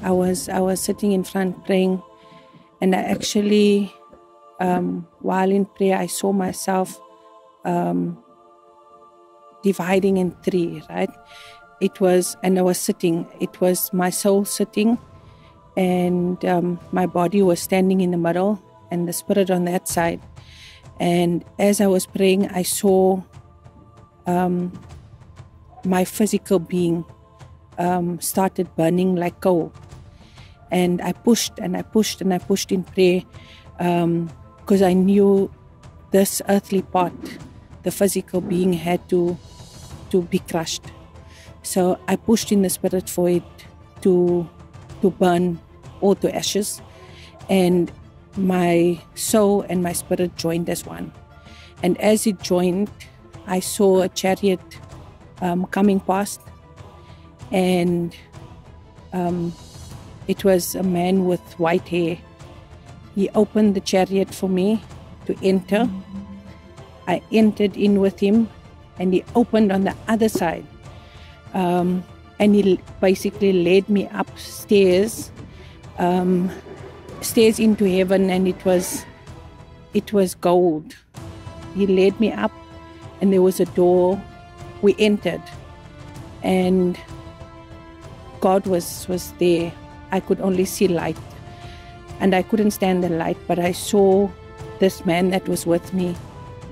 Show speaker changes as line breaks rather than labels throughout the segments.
I was sitting in front praying, and I actually, while in prayer, I saw myself dividing in three, right? And I was sitting. It was my soul sitting, and my body was standing in the middle, and the spirit on that side. And as I was praying, I saw my physical being started burning like coal. And I pushed and I pushed and I pushed in prayer because I knew this earthly part, the physical being, had to be crushed. So I pushed in the spirit for it to burn all to ashes. And my soul and my spirit joined as one. And as it joined, I saw a chariot coming past, and it was a man with white hair. He opened the chariot for me to enter. I entered in with him, and he opened on the other side. And he basically led me upstairs, stairs into heaven, and it was gold. He led me up, and there was a door. We entered, and God was there. I could only see light, and I couldn't stand the light, but I saw this man that was with me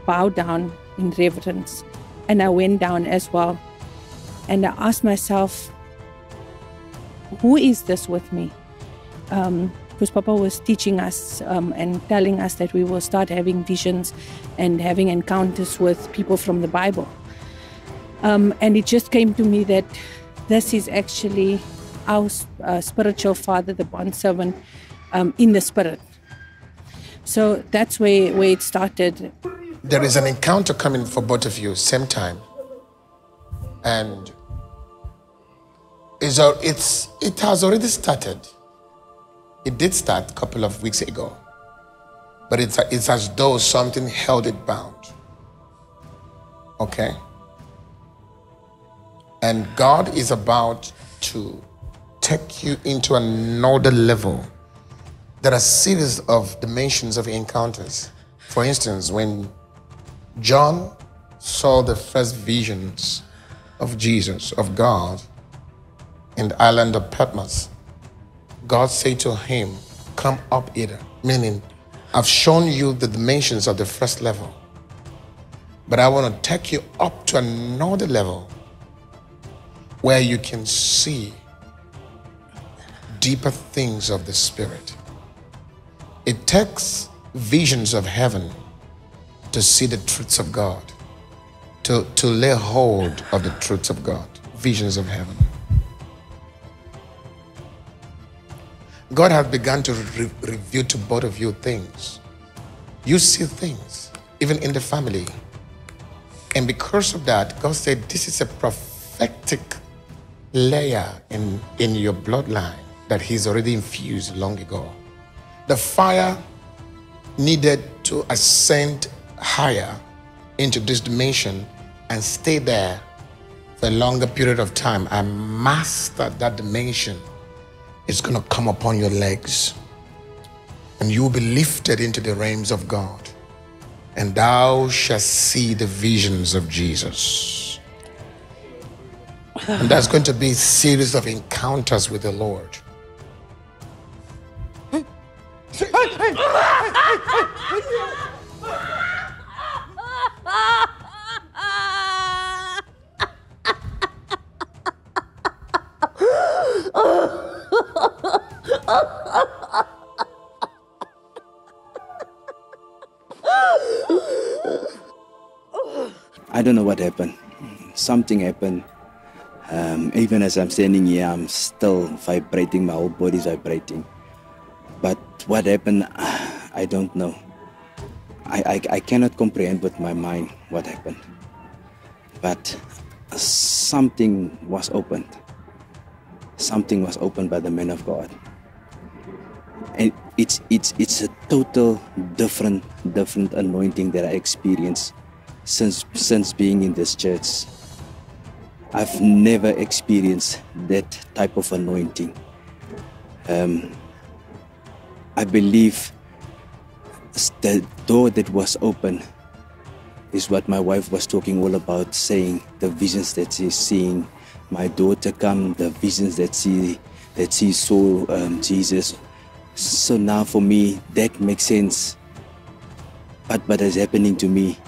bow down in reverence, and I went down as well. And I asked myself, who is this with me? Because Papa was teaching us and telling us that we will start having visions and having encounters with people from the Bible. And it just came to me that this is actually our spiritual father, the bondservant, in the spirit. So that's where it started.
There is an encounter coming for both of you, same time. And it has already started. It did start a couple of weeks ago. But it's as though something held it bound. Okay? And God is about to take you into another level. There are a series of dimensions of encounters. For instance, when John saw the first visions of Jesus, of God, in the island of Patmos, God said to him, come up hither, meaning I've shown you the dimensions of the first level, but I want to take you up to another level where you can see deeper things of the Spirit. It takes visions of heaven to see the truths of God, to lay hold of the truths of God, visions of heaven. God has begun to reveal to both of you things. You see things, even in the family. And because of that, God said, this is a prophetic layer in your bloodline that He's already infused long ago. The fire needed to ascend higher into this dimension and stay there for a longer period of time and master that dimension. It's going to come upon your legs, and you will be lifted into the realms of God, and thou shalt see the visions of Jesus. And that's going to be a series of encounters with the Lord.
I don't know what happened. Something happened. Even as I'm standing here, I'm still vibrating. My whole body's vibrating. But what happened, I don't know. I cannot comprehend with my mind what happened. But something was opened. Something was opened by the man of God. And it's a total different anointing that I experienced since being in this church. I've never experienced that type of anointing. I believe the door that was open is what my wife was talking all about, saying the visions that she's seeing, my daughter come, the visions that she saw Jesus. So now for me, that makes sense. But what is happening to me,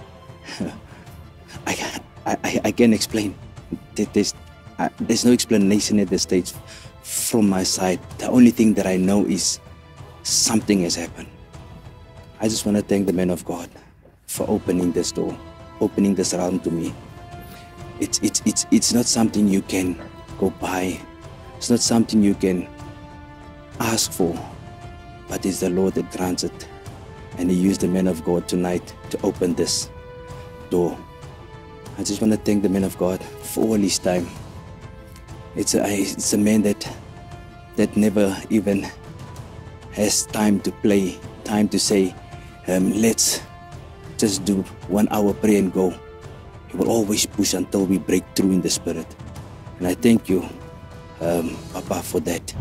I can't explain. There's no explanation at this stage from my side. The only thing that I know is something has happened. I just want to thank the man of God for opening this door, opening this realm to me. It's not something you can go by. It's not something you can ask for, but it's the Lord that grants it. And He used the man of God tonight to open this door. I just want to thank the man of God for all his time. It's a man that never even has time to play, time to say, let's just do 1 hour prayer and go. He will always push until we break through in the spirit. And I thank you, Papa, for that.